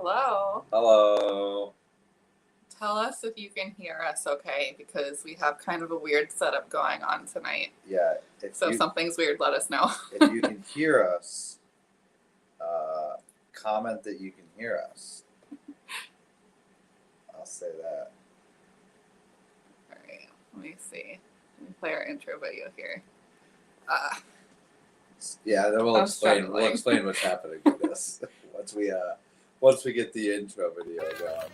Hello. Hello. Tell us if you can hear us okay, because we have kind of a weird setup going on tonight. Yeah. If something's weird, let us know. If you can hear us, comment that you can hear us. I'll say that. All right. Let me see. Let me play our intro video here. Yeah, then we'll I'm explain. struggling. We'll explain what's happening with this once we get the intro video going.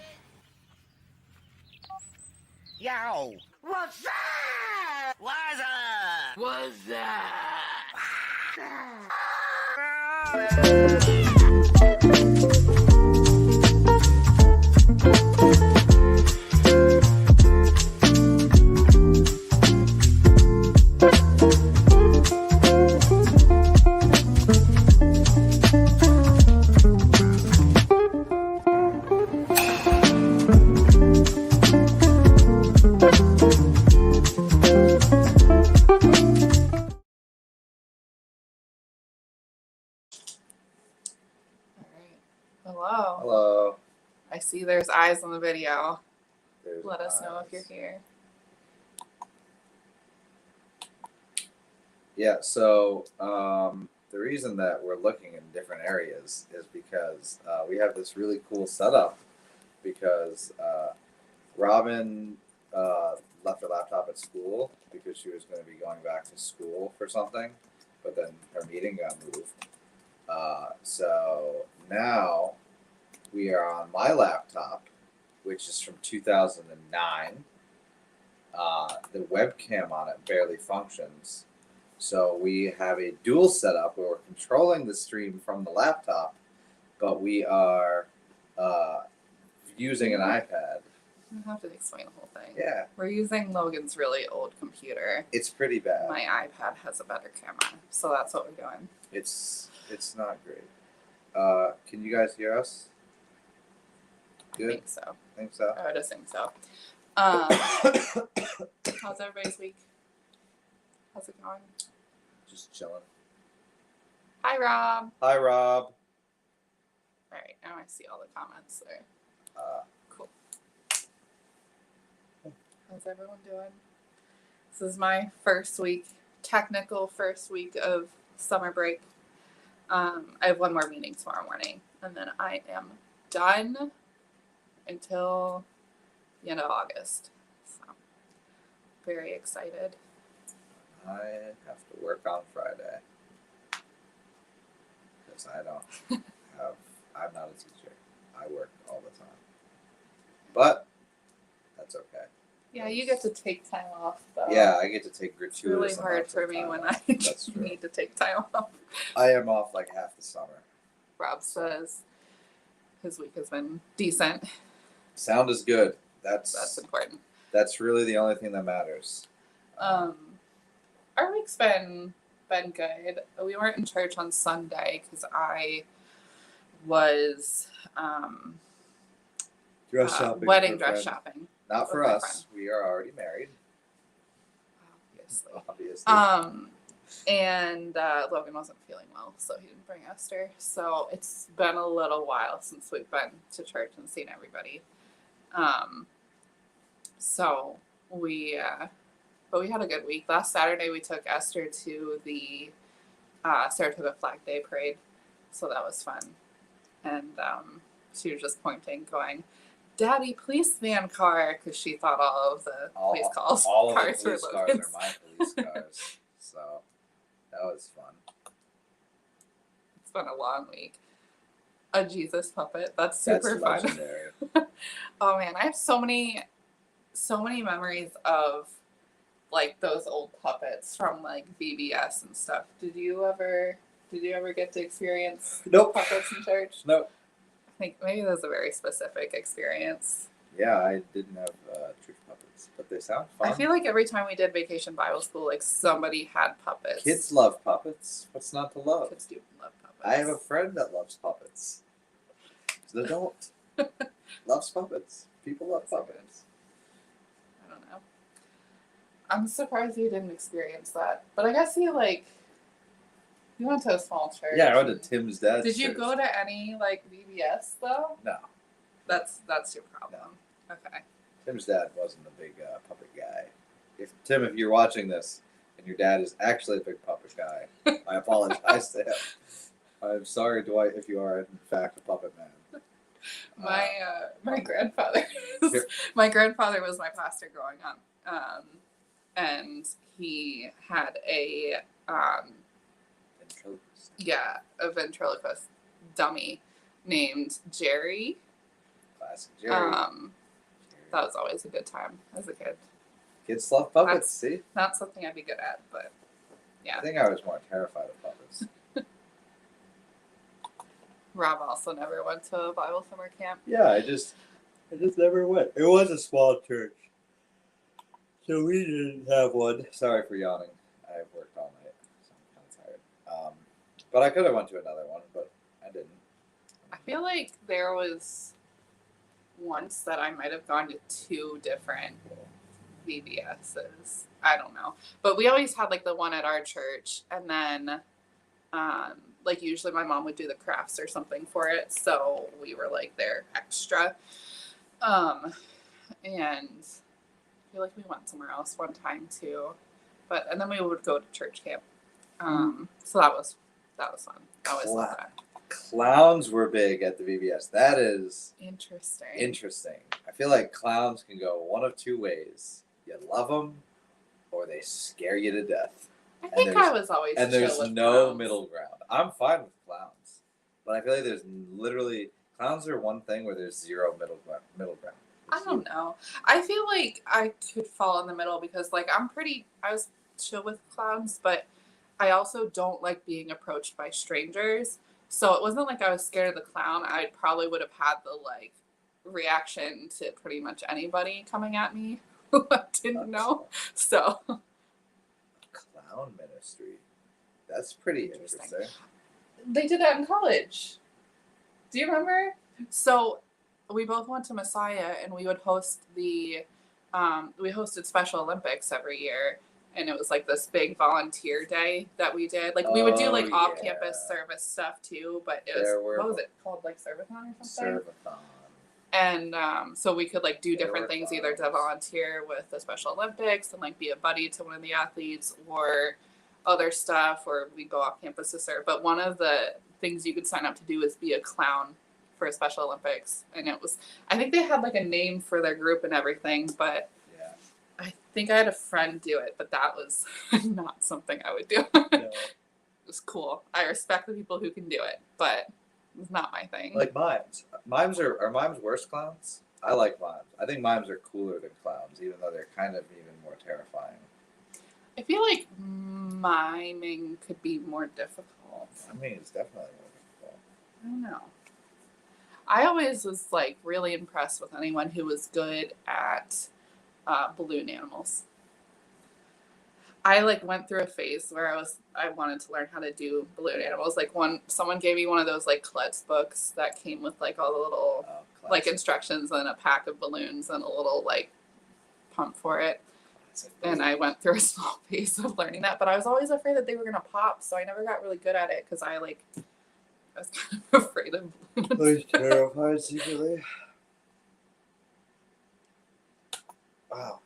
Yo! What's up? What's up? What's All right. Hello. Hello. I see there's eyes on the video. There's Let us know eyes. if you're here. Yeah. So the reason that we're looking in different areas is because we have this really cool setup. Because Robin left her laptop at school because she was going to be going back to school for something, but then her meeting got moved. So now we are on my laptop, which is from 2009. The webcam on it barely functions. So we have a dual setup where we're controlling the stream from the laptop, but we are using an iPad. I have to explain the whole thing. Yeah, We're using Logan's really old computer. it's pretty bad. My iPad has a better camera, so that's what we're doing. It's not great. Can you guys hear us? I Good. think so. Think so? I would assume so. How's everybody's week? How's it going? Just chilling. Hi, Rob. Hi, Rob. All right, now I see all the comments there. Cool. How's everyone doing? This is my technical first week of summer break. I have one more meeting tomorrow morning, and then I am done until the end of August. So, very excited. I have to work on Friday because I'm not a teacher. I work all the time. But that's okay. Yeah, you get to take time off, though. Yeah, I get to take It's really gratuitous. hard amounts for of me time when off. I That's true. need to take time off. I am off like half the summer. Rob says his week has been decent. Sound is good. That's important. That's really the only thing that matters. Our week's been good. We weren't in church on Sunday because I was Dress shopping. wedding for dress friends. shopping. Not with for my us. friend. We are already married. Obviously. And Logan wasn't feeling well, so he didn't bring Esther. So it's been a little while since we've been to church and seen everybody. But we had a good week. Last Saturday we took Esther to the Saratoga Flag Day Parade, so that was fun. And she was just pointing, going, "Daddy, policeman car," because she thought all of the police cars all were of the police cars Logan's. are my police cars. So that was fun. It's been a long week. A Jesus puppet. That's super fun. Legendary. Oh man, I have so many memories of like those old puppets from like VBS and stuff. Did you ever get to experience Nope. puppets in church? Nope. I think maybe that was a very specific experience. Yeah, I didn't have church puppets, but they sound fun. I feel like every time we did Vacation Bible School, like somebody had puppets. Kids love puppets. What's not to love? Kids do love puppets. I have a friend that loves puppets. He's an adult. Loves puppets. People love puppets. I don't know. I'm surprised you didn't experience that. But I guess he You went to a small church. Yeah, I went to Tim's dad's Did you church. go to any like VBS though? No. That's your problem. Okay. Tim's dad wasn't a big puppet guy. If you're watching this and your dad is actually a big puppet guy, I apologize to him. I'm sorry, Dwight, if you are in fact a puppet man. My grandfather my grandfather was my pastor growing up, and he had a ventriloquist dummy named Jerry. Classic Jerry. That was always a good time as a kid. Kids love puppets. See, not something I'd be good at, but yeah. I think I was more terrified of puppets. Rob also never went to a Bible summer camp. Yeah, I just never went. It was a small church, so we didn't have one. Sorry for yawning. I've worked all night, so I'm kind of tired. But I could have went to another one, but I didn't. I feel like there was once that I might have gone to 2 different VBSs. I don't know, but we always had like the one at our church, and then like usually my mom would do the crafts or something for it, so we were like there extra. And I feel like we went somewhere else one time too, and then we would go to church camp. So that was fun. I always loved that. Clowns were big at the VBS. That is interesting. I feel like clowns can go one of 2 ways. You love them, or they scare you to death. I think I was always and chill there's with no clowns. middle ground. I'm fine with clowns, but I feel like there's literally clowns are one thing where there's zero middle ground. I don't know. I feel like I could fall in the middle because like I was chill with clowns, but I also don't like being approached by strangers. So it wasn't like I was scared of the clown. I probably would have had the like reaction to pretty much anybody coming at me who I didn't know. So clown ministry. That's pretty interesting. They did that in college. Do you remember? So we both went to Messiah, and we would host we hosted Special Olympics every year, and it was like this big volunteer day that we did. Like we would do like off-campus service stuff too, but it was what was it called, like Servathon or something? Servathon. And so we could like do different things, either to volunteer with the Special Olympics and like be a buddy to one of the athletes, or other stuff, or we go off campus to serve. But one of the things you could sign up to do is be a clown for Special Olympics, and I think they had like a name for their group and everything, but yeah. I think I had a friend do it, but that was not something I would do. It was cool. I respect the people who can do it, but it's not my thing. Like mimes. Are mimes worse clowns? I like mimes. I think mimes are cooler than clowns, even though they're kind of even more terrifying. I feel like miming could be more difficult. I mean, it's definitely more difficult. I don't know. I always was like really impressed with anyone who was good at balloon animals. I like went through a phase where I wanted to learn how to do balloon animals. Like someone gave me one of those like klutz books that came with like all the little like instructions and a pack of balloons and a little like pump for it. And I went through a small phase of learning that, but I was always afraid that they were gonna pop, so I never got really good at it because I was kind of afraid of balloons. I was terrified secretly. Wow.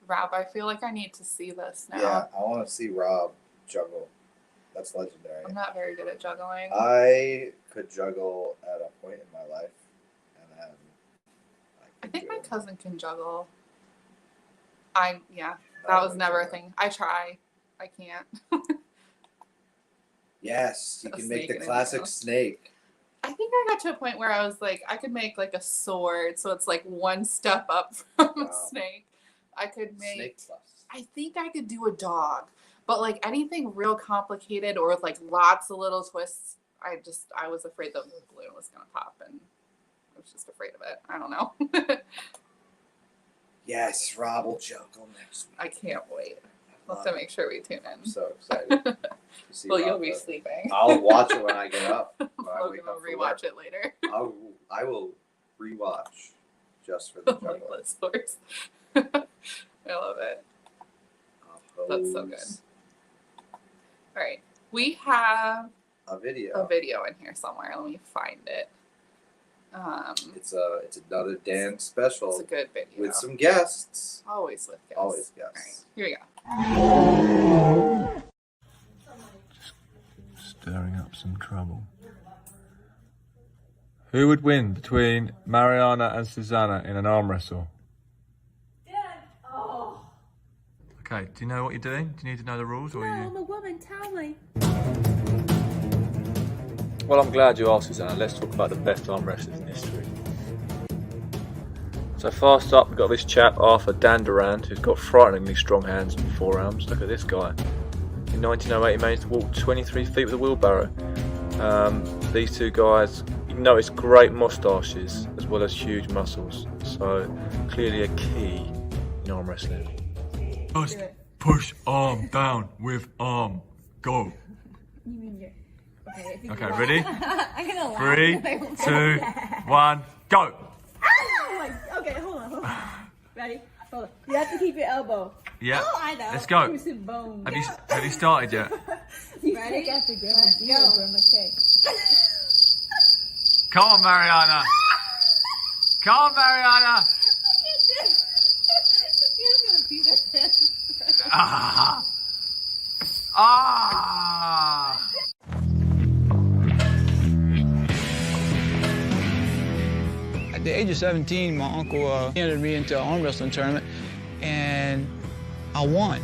Rob, I feel like I need to see this now. Yeah, I want to see Rob juggle. That's legendary. I'm not very good at juggling. I could juggle at a point in my life, and then I think my cousin can juggle. That was never a thing. I try. I can't. Yes, you A can make snake the in classic it. snake. I think I got to a point where I was like, I could make like a sword, so it's like one step up from a snake. I could make. Snake plus. I think I could do a dog, but like anything real complicated or with like lots of little twists, I was afraid the balloon was gonna pop, and I was just afraid of it. I don't know. Yes, Rob will juggle next week. I can't wait. We'll have to make sure we tune in. I'm so excited to see Well, Rob you'll be go. sleeping. I'll watch it when I get up. When I Logan wake will up for rewatch work. it later. I will rewatch just for the Like juggling. Let's Horse. I love it. That's so good. All right. We have a video. a video in here somewhere. Let me find it. It's another Dan special. It's a good video. With some guests. Always with guests. Always All right, guests. here we go. Stirring up some trouble. Who would win between Mariana and Susanna in an arm wrestle? Dad! Oh! Okay, do you know what you're doing? Do you need to know the rules? No, I'm a woman, tell me. Well, I'm glad you asked, Susanna. Let's talk about the best arm wrestlers in history. So first up, we've got this chap, Arthur Dandurand, who's got frighteningly strong hands and forearms. Look at this guy. In 1908, he managed to walk 23 feet with a wheelbarrow. These two guys, you can notice great moustaches as well as huge muscles. So clearly a key in arm wrestling. Just push arm down with arm. Go. You mean you're... Okay, ready? I'm gonna laugh. 3, 2, 1, go! Okay, hold on. Ready? Hold on. You have to keep your elbow. Yeah. Oh, I know. Let's go. Cruising bone. Have you started yet? You ready? After Grandma Gio, Grandma K. Come on, Mariana. Come on, Mariana. Ah. Ah. At the age of 17, my uncle entered me into an arm wrestling tournament, and I won.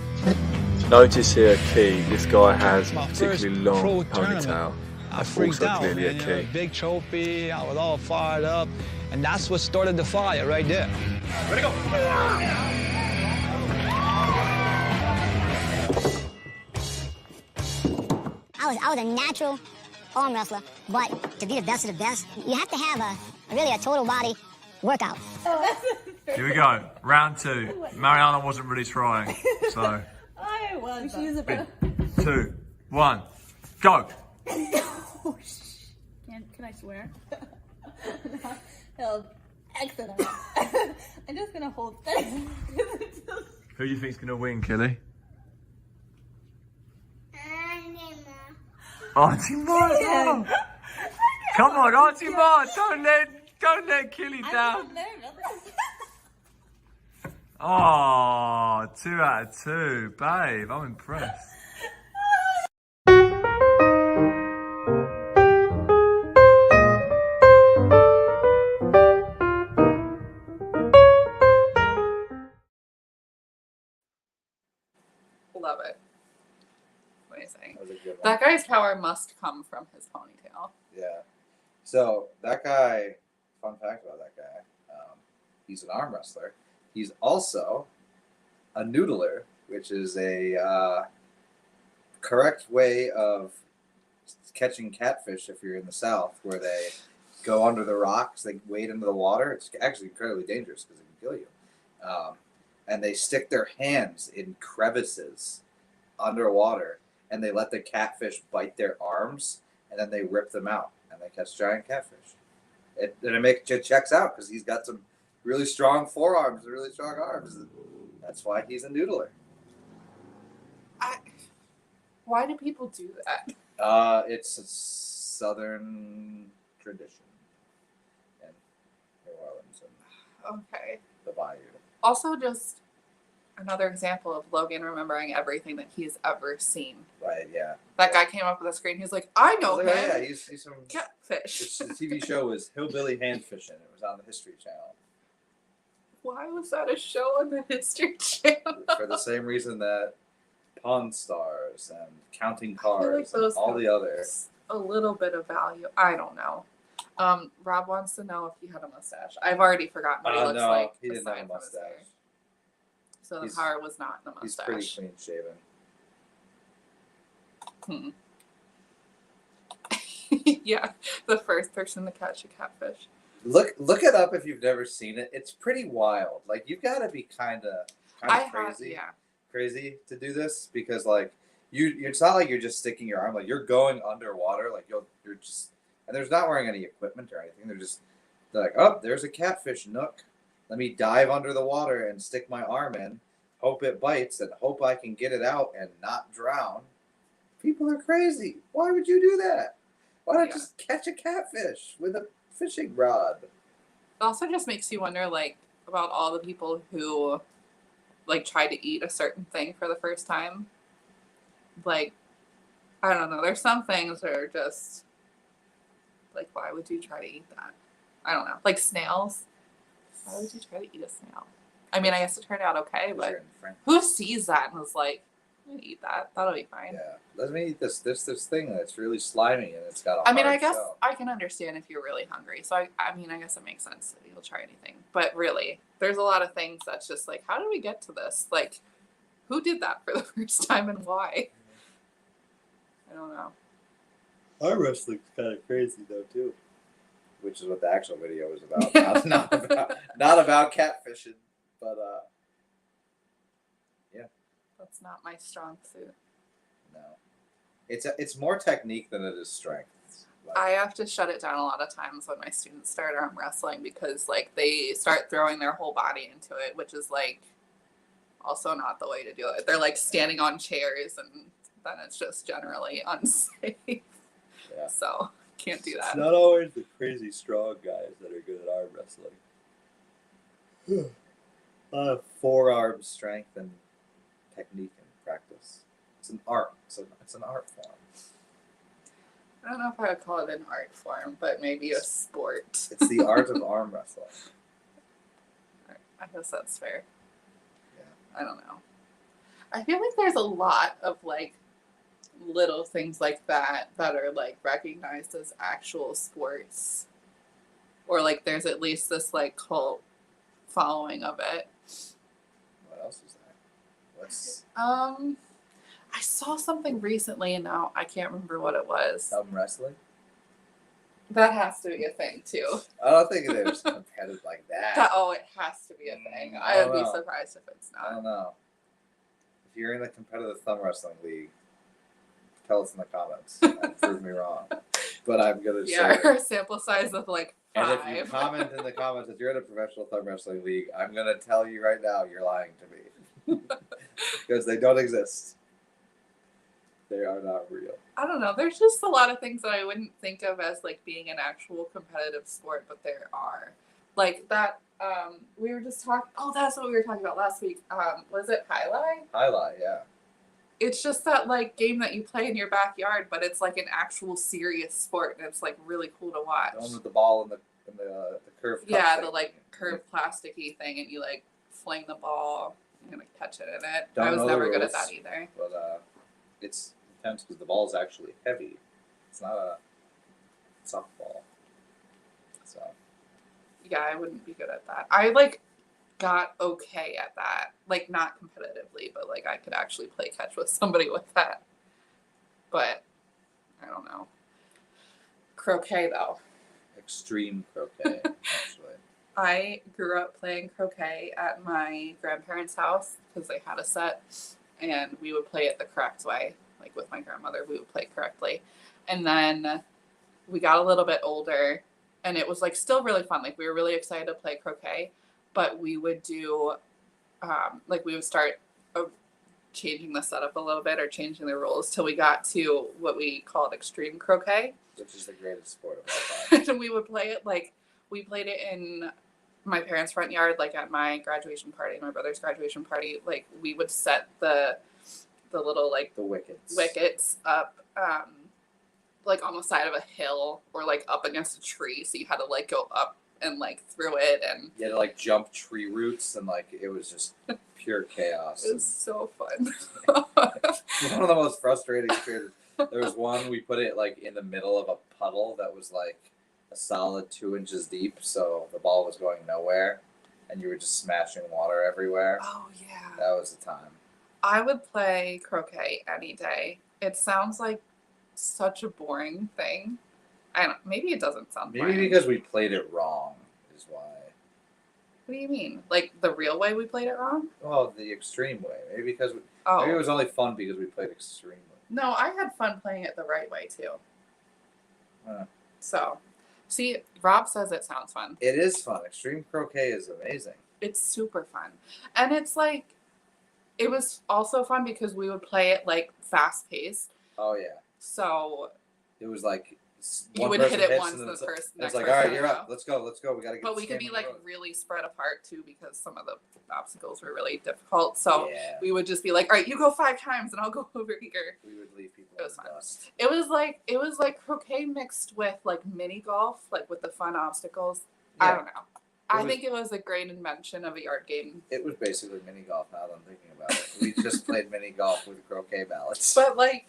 Notice here, key. This guy has My particularly first long pro ponytail. tournament. I freaked Also out, clearly a man. key. Big trophy. I was all fired up, and that's what started the fire right there. Ready, go. I was a natural arm wrestler, but to be the best of the best, you have to have really a total body workout. Here we go. Round 2. Mariana wasn't really trying, so I was. She was a bit. 2, 1, go. Can I swear? No, excellent. I'm just gonna hold steady. Who do you think's gonna win, Kelly? Auntie Ma. Come on, Auntie Ma. Don't let Kelly down. Oh, 2 out of 2, babe. I'm impressed. Love it. Amazing. That was a good one. That guy's power must come from his ponytail. Yeah. So that guy, fun fact about that guy, he's an arm wrestler. He's also a noodler, which is a correct way of catching catfish if you're in the South, where they go under the rocks, they wade into the water. It's actually incredibly dangerous because it can kill you. And they stick their hands in crevices underwater, and they let the catfish bite their arms, and then they rip them out, and they catch giant catfish. It checks out because he's got some really strong forearms and really strong arms. That's why he's a noodler. Why do people do that? It's a Southern tradition in New Orleans and Okay. the Bayou. Also, just another example of Logan remembering everything that he's ever seen. Right, yeah. That guy came up with a screen. He's like, I know him. Yeah, he's from... Catfish. The TV show was Hillbilly Hand Fishing. It was on the History Channel. Why was that a show on the History Channel? For the same reason that Pawn Stars and Counting I feel like Cars and those all the have other... a little bit of value. I don't know. Rob wants to know if he had a mustache. I've already forgotten what he looks no, like. he didn't have a aside from his hair. mustache. So the He's- power was not in the He's mustache. pretty clean shaven. Yeah, the first person to catch a catfish. Look it up if you've never seen it. It's pretty wild. Like, you've got to be kind of crazy to do this, because like it's not like you're just sticking your arm, like you're going underwater, like you're just, and there's not wearing any equipment or anything. They're like, oh, there's a catfish nook. Let me dive under the water and stick my arm in, hope it bites, and hope I can get it out and not drown. People are crazy. Why would you do that? Why not Yeah. just catch a catfish with a fishing rod? It also just makes you wonder, like, about all the people who, like, try to eat a certain thing for the first time. Like, I don't know. There's some things that are just, like, why would you try to eat that? I don't know. Like snails. Why would you try to eat a snail? I mean, I guess it turned out okay, Those but are in French. who sees that and was like, I'm gonna eat that. That'll be fine. Yeah, let me eat this. There's this thing that's really slimy and it's got a I mean, I hard guess shell. I can understand if you're really hungry. So I mean, I guess it makes sense that you'll try anything. But really, there's a lot of things that's just like, how did we get to this? Like, who did that for the first time and why? I don't know. Arm wrestling's kind of crazy though too. Which is what the actual video was about. not about catfishing, but That's not my strong suit. no. It's more technique than it is strength. Like, I have to shut it down a lot of times when my students start arm wrestling because like they start throwing their whole body into it, which is like also not the way to do it. They're like standing on chairs and then it's just generally unsafe. yeah. So can't do It's that. not always the crazy strong guys that are good at arm wrestling. A lot of forearm strength and technique and practice. It's an art. It's an art form. I don't know if I would call it an art form, but maybe a sport. It's the art of arm wrestling. I guess that's fair. Yeah. I don't know. I feel like there's a lot of like little things like that are like recognized as actual sports, or like there's at least this like cult following of it. What else is there? What's I saw something recently and now I can't remember what it was. thumb wrestling? That has to be a thing too. I don't think there's competitive like that. Oh, it has to be a thing. I I don't would be know. surprised if it's I not. don't know. If you're in the competitive thumb wrestling league, tell us in the comments and prove me wrong. But I'm gonna Yeah, say. our sample size of like And 5. if you comment in the comments that you're in a professional thumb wrestling league, I'm gonna tell you right now you're lying to me because they don't exist. They are not real. I don't know. There's just a lot of things that I wouldn't think of as like being an actual competitive sport, but there are. Like that, we were just talking. Oh, that's what we were talking about last week. Was it Highlight? Highlight, yeah. It's just that like game that you play in your backyard, but it's like an actual serious sport, and it's like really cool to watch. The one with the ball and the curved. cup Yeah, thing. the like curved plasticky thing, and you like fling the ball. You're gonna catch it in it. Don't I was know the never good at rules. that either. But it's intense because the ball is actually heavy. It's not a softball. So Yeah, I wouldn't be good at that. I like got okay at that. Like not competitively, but like I could actually play catch with somebody with that. But I don't know. Croquet though. extreme croquet, actually. I grew up playing croquet at my grandparents' house because they had a set and we would play it the correct way. Like with my grandmother, we would play correctly. And then we got a little bit older and it was like still really fun. Like we were really excited to play croquet, but we would do, like we would start changing the setup a little bit or changing the rules till we got to what we called extreme croquet. Which is the greatest sport of all time. And we would play it like, we played it in my parents' front yard, like at my graduation party, my brother's graduation party. Like we would set the little like The wickets. wickets up like on the side of a hill or like up against a tree, so you had to like go up and like through it, and You had to like jump tree roots and like it was just pure chaos. it was so fun. One of the most frustrating experiences. There was one we put it like in the middle of a puddle that was like a solid 2 inches deep, so the ball was going nowhere, and you were just smashing water everywhere. Oh yeah, That was the time. I would play croquet any day. It sounds like such a boring thing. I don't. Maybe it doesn't sound. Maybe boring. because we played it wrong is why. What do you mean? Like the real way we played it wrong? Well, the extreme way. Maybe because Oh maybe it was only fun because we played extremely. no, I had fun playing it the right way too. Huh. So, see, Rob says it sounds fun. It is fun. Extreme croquet is amazing. It's super fun. And it's like, it was also fun because we would play it like fast paced. Oh yeah. So It was like you one would person hit it hits once, and and then the first it's next like, person all right, would you're go. up. Let's go. We gotta get. But this we could game be on the like road. really spread apart too because some of the obstacles were really difficult. So yeah, we would just be like, all right, you go 5 times and I'll go over here. we would leave people It in was the fun. dust. It was like croquet mixed with like mini golf, like with the fun obstacles. I Yeah. don't know. I think it was a great invention of a yard game. It was basically mini golf. Now that I'm thinking about it, we just played mini golf with croquet ballots. But like,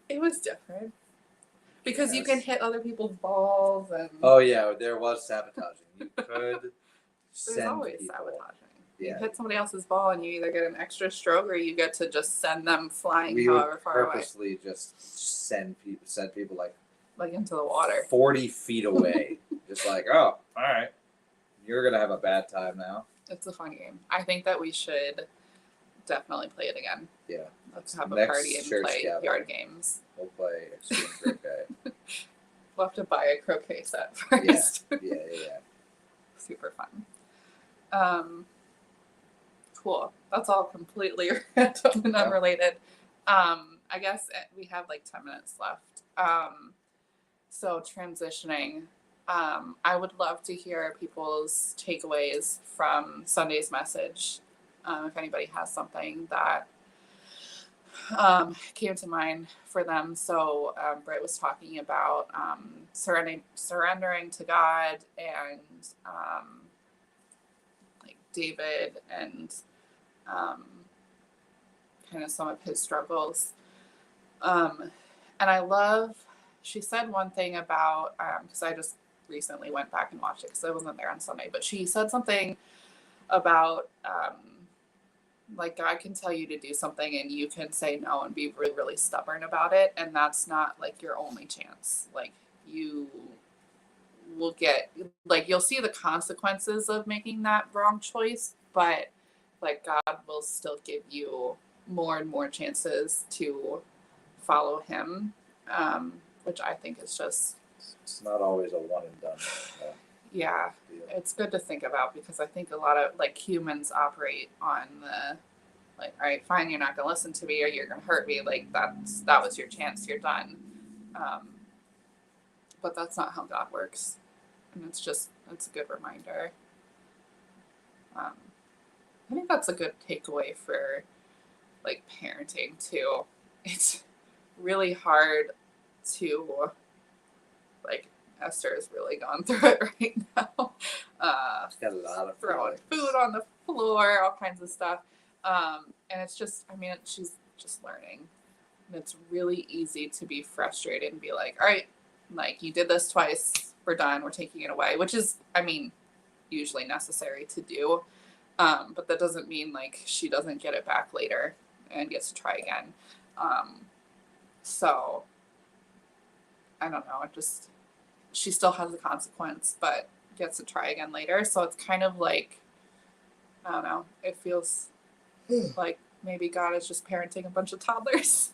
it was different because you Yes. can hit other people's balls and Oh yeah, there was sabotaging. You could there's send always people. sabotaging. Yeah. You hit somebody else's ball and you either get an extra stroke or you get to just send them flying We however would far away, purposely just send people like into the water. 40 feet away. Just like, oh, all right, you're gonna have a bad time now. It's a fun game. I think that we should definitely play it again. Yeah, Let's have a Next party and church play gathering. yard games. we'll play extreme croquet. We'll have to buy a croquet set Yeah, first. yeah. Super fun. Cool. That's all completely random and Yeah. unrelated. I guess we have like 10 minutes left. So transitioning, I would love to hear people's takeaways from Sunday's message. If anybody has something that came to mind for them. So Britt was talking about surrendering to God and like David and kind of some of his struggles. And I love, she said one thing about, because I just recently went back and watched it because I wasn't there on Sunday, but she said something about like God can tell you to do something and you can say no and be really, really stubborn about it. And that's not like your only chance. Like you will get, like you'll see the consequences of making that wrong choice, but like God will still give you more and more chances to follow him, which I think is just, It's not always a one and done. yeah, Deal. it's good to think about because I think a lot of like humans operate on the like, all right, fine, you're not gonna listen to me or you're gonna hurt me. Like that was your chance, you're done. But that's not how God works, and it's a good reminder. I think that's a good takeaway for like parenting too. It's really hard to like Esther has really gone through it right now. It's got a lot of Throwing feelings. food on the floor, all kinds of stuff. And it's just, I mean, she's just learning. And it's really easy to be frustrated and be like, all right, like you did this twice, we're done, we're taking it away, which is, I mean, usually necessary to do. But that doesn't mean like she doesn't get it back later and gets to try again. So I don't know, it just, she still has a consequence, but gets to try again later. So it's kind of like, I don't know, it feels like maybe God is just parenting a bunch of toddlers.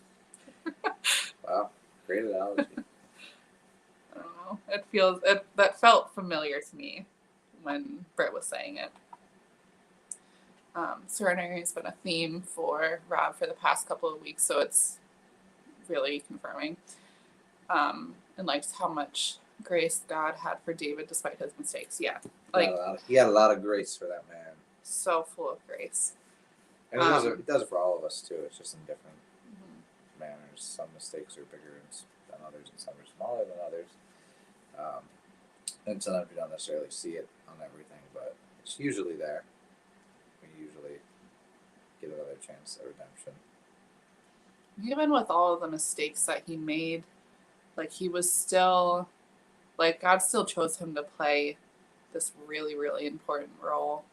Wow, great analogy. I don't know. That felt familiar to me when Britt was saying it. Surrendering has been a theme for Rob for the past couple of weeks, so it's really confirming. And like how much grace God had for David despite his mistakes. Yeah, like He had a lot of grace for that man. so full of grace. And he does it for all of us too. It's just in different manners. Some mistakes are bigger than others, and some are smaller than others. And sometimes you don't necessarily see it on everything, but it's usually there. We usually get another chance at redemption. Even with all of the mistakes that he made, like he was still, like God still chose him to play this really, really important role,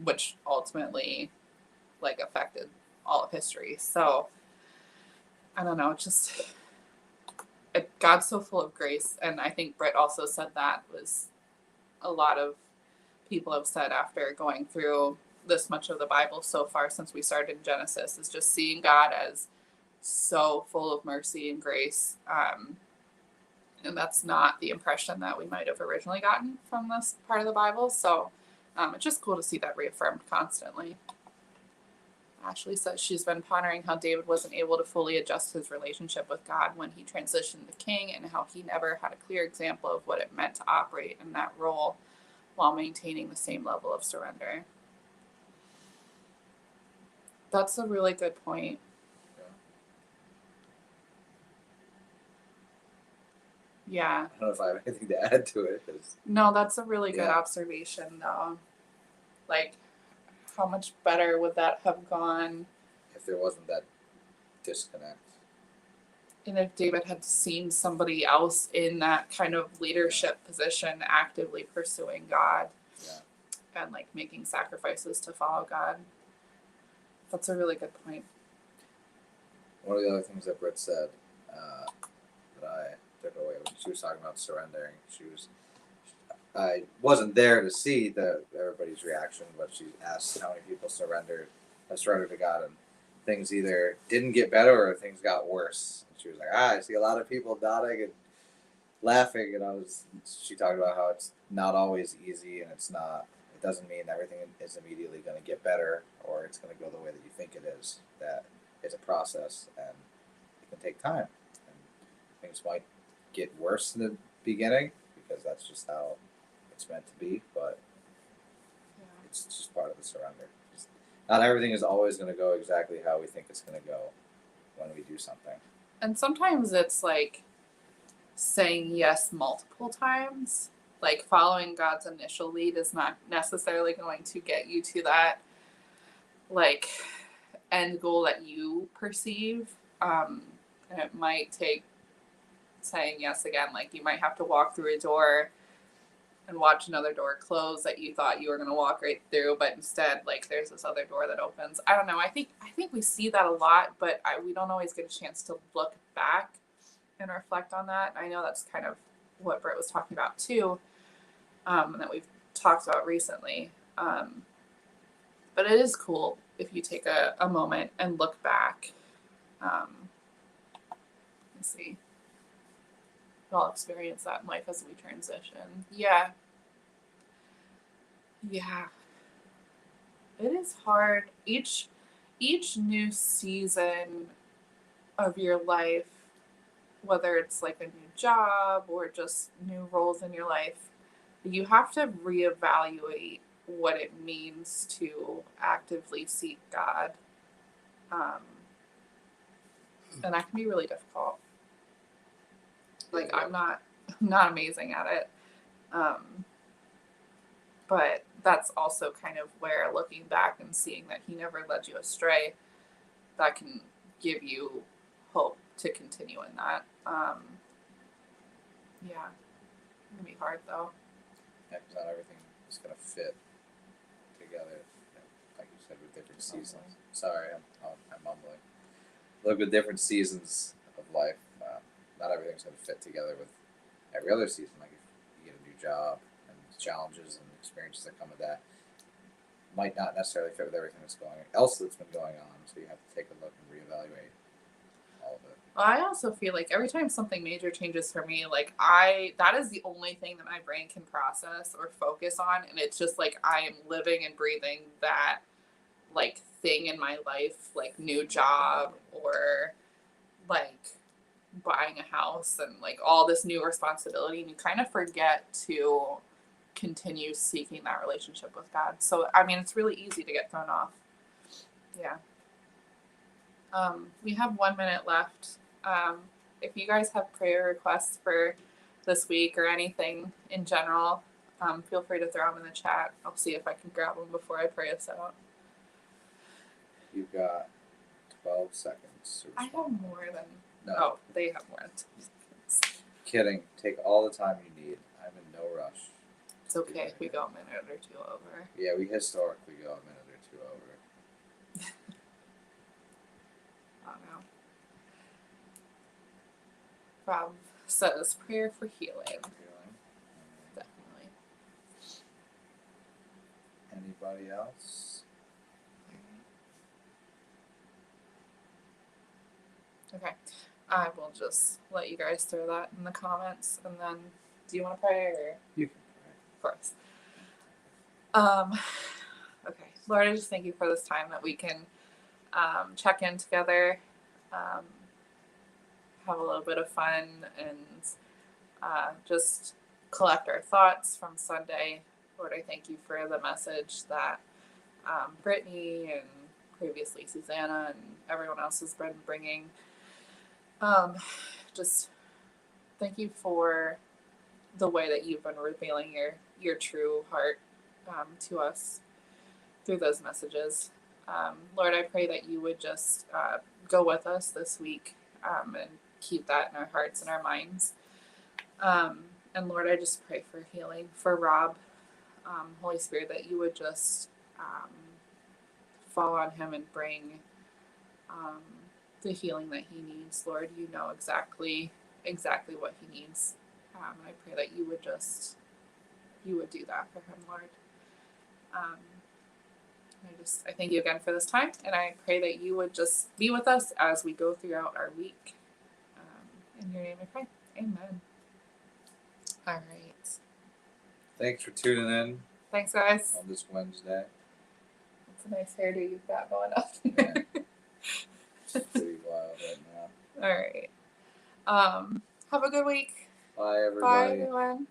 which ultimately like affected all of history. So I don't know, God's so full of grace. And I think Britt also said that was a lot of people have said after going through this much of the Bible so far since we started in Genesis is just seeing God as so full of mercy and grace. And that's not the impression that we might have originally gotten from this part of the Bible. So it's just cool to see that reaffirmed constantly. Ashley says she's been pondering how David wasn't able to fully adjust his relationship with God when he transitioned to king, and how he never had a clear example of what it meant to operate in that role while maintaining the same level of surrender. That's a really good point. Yeah. I don't know if I have anything to add to it. 'Cause, No, that's a really good Yeah. observation, though. Like, how much better would that have gone? if there wasn't that disconnect. And if David had seen somebody else in that kind of leadership position actively pursuing God Yeah. and like making sacrifices to follow God. That's a really good point. One of the other things that Britt said that I took away when she was talking about surrendering, I wasn't there to see everybody's reaction, but she asked how many people surrendered to God, and things either didn't get better or things got worse. And she was like, I see a lot of people nodding and laughing, and she talked about how it's not always easy, and it doesn't mean everything is immediately going to get better or it's going to go the way that you think it is. That it's a process, and it can take time, and things might get worse in the beginning because that's just how it's meant to be, but it's just part of the surrender. Not everything is always going to go exactly how we think it's going to go when we do something. And sometimes it's like saying yes multiple times. Like following God's initial lead is not necessarily going to get you to that like end goal that you perceive. And it might take saying yes again. Like you might have to walk through a door and watch another door close that you thought you were going to walk right through, but instead, like, there's this other door that opens. I don't know. I think we see that a lot, but we don't always get a chance to look back and reflect on that. I know that's kind of what Britt was talking about too, and that we've talked about recently. But it is cool if you take a moment and look back. Let's see. I'll experience that in life as we transition. Yeah. It is hard. Each new season of your life, whether it's like a new job or just new roles in your life, you have to reevaluate what it means to actively seek God. And that can be really difficult. Like I'm not amazing at it. But that's also kind of where looking back and seeing that he never led you astray, that can give you hope to continue in that. It can be hard though. Yeah, because not everything is going to fit together, like you said, with different seasons. Sorry, I'm mumbling. Look, with different seasons of life, not everything's going to fit together with every other season. Like if you get a new job and challenges and experiences that come with that, might not necessarily fit with everything that's been going on. So you have to take a look and reevaluate all of it. Well, I also feel like every time something major changes for me, like that is the only thing that my brain can process or focus on, and it's just like I am living and breathing that like thing in my life, like new job or like buying a house and like all this new responsibility, and you kind of forget to continue seeking that relationship with God. So I mean, it's really easy to get thrown off. Yeah. We have 1 minute left. If you guys have prayer requests for this week or anything in general, feel free to throw them in the chat. I'll see if I can grab them before I pray us out. You've got 12 seconds. I have more than. No. Oh, they have more than 2 seconds. Kidding. Take all the time you need. I'm in no rush. It's okay if we go a minute or two over. Yeah, we historically go a minute or two over. I don't know. Rob says prayer for healing. Definitely. Anybody else? Okay. I will just let you guys throw that in the comments, and then do you want to pray or? You can pray. Of course. Okay. Lord, I just thank you for this time that we can check in together, have a little bit of fun, and just collect our thoughts from Sunday. Lord, I thank you for the message that Brittany and previously Susanna and everyone else has been bringing. Just thank you for the way that you've been revealing your true heart to us through those messages. Lord, I pray that you would just go with us this week and keep that in our hearts and our minds. And Lord, I just pray for healing for Rob. Holy Spirit, that you would just fall on him and bring the healing that he needs. Lord, you know exactly what he needs. I pray that you would do that for him, Lord. I thank you again for this time, and I pray that you would just be with us as we go throughout our week. In your name I pray. Amen. All right. Thanks for tuning in Thanks, guys. on this Wednesday. It's a nice hairdo you've got going on. Yeah. It's pretty wild right now. All right. Have a good week. Bye, everybody. Bye, everyone.